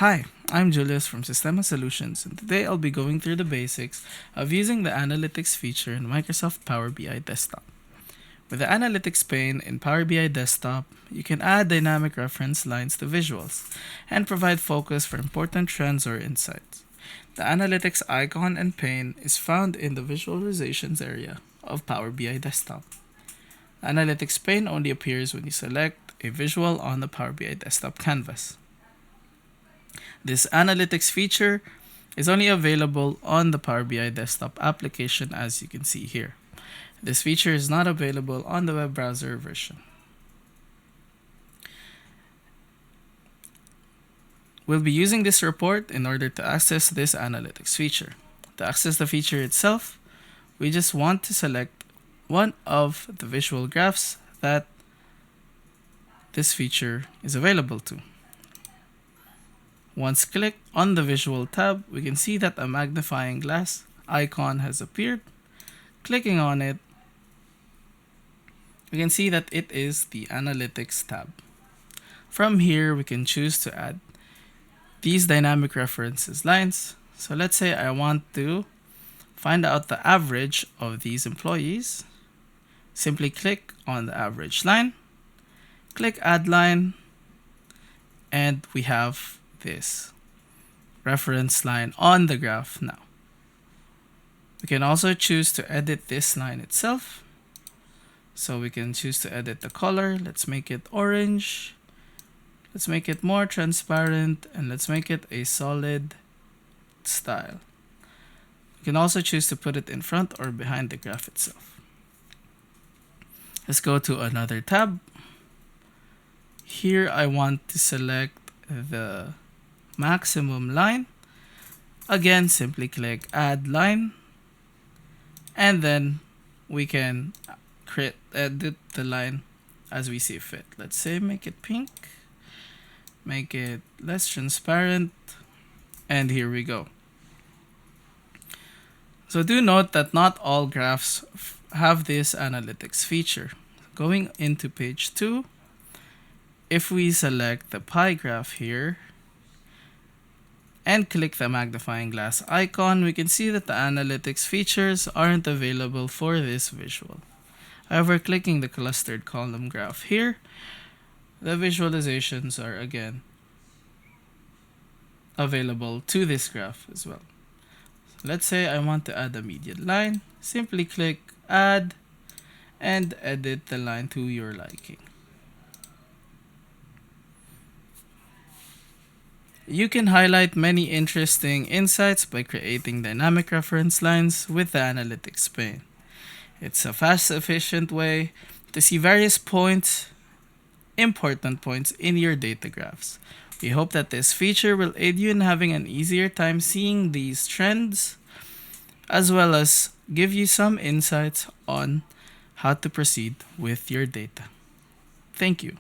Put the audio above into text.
Hi, I'm Julius from Sistema Solutions, and today I'll be going through the basics of using the Analytics feature in Microsoft Power BI Desktop. With the Analytics pane in Power BI Desktop, you can add dynamic reference lines to visuals and provide focus for important trends or insights. The Analytics icon and pane is found in the Visualizations area of Power BI Desktop. The Analytics pane only appears when you select a visual on the Power BI Desktop canvas. This analytics feature is only available on the Power BI desktop application, as you can see here. This feature is not available on the web browser version. We'll be using this report in order to access this analytics feature. To access the feature itself, we just want to select one of the visual graphs that this feature is available to. Once clicked on the Visual tab, we can see that a magnifying glass icon has appeared. Clicking on it, we can see that it is the Analytics tab. From here, we can choose to add these dynamic references lines. So let's say I want to find out the average of these employees. Simply click on the average line, click Add Line, and we have this reference line on the graph now. We can also choose to edit this line itself. So we can choose to edit the color. Let's make it orange. Let's make it more transparent, and let's make it a solid style. You can also choose to put it in front or behind the graph itself. Let's go to another tab. Here I want to select the maximum line. Again, simply click Add Line, and then we can edit the line as we see fit. Let's say make it pink, make it less transparent, and here we go. So do note that not all graphs have this analytics feature. Going into page 2, if we select the pie graph here and click the magnifying glass icon, we can see that the analytics features aren't available for this visual. However, clicking the clustered column graph here, the visualizations are again available to this graph as well. So let's say I want to add a median line. Simply click Add and edit the line to your liking. You can highlight many interesting insights by creating dynamic reference lines with the Analytics pane. It's a fast, efficient way to see various important points in your data graphs. We hope that this feature will aid you in having an easier time seeing these trends, as well as give you some insights on how to proceed with your data. Thank you.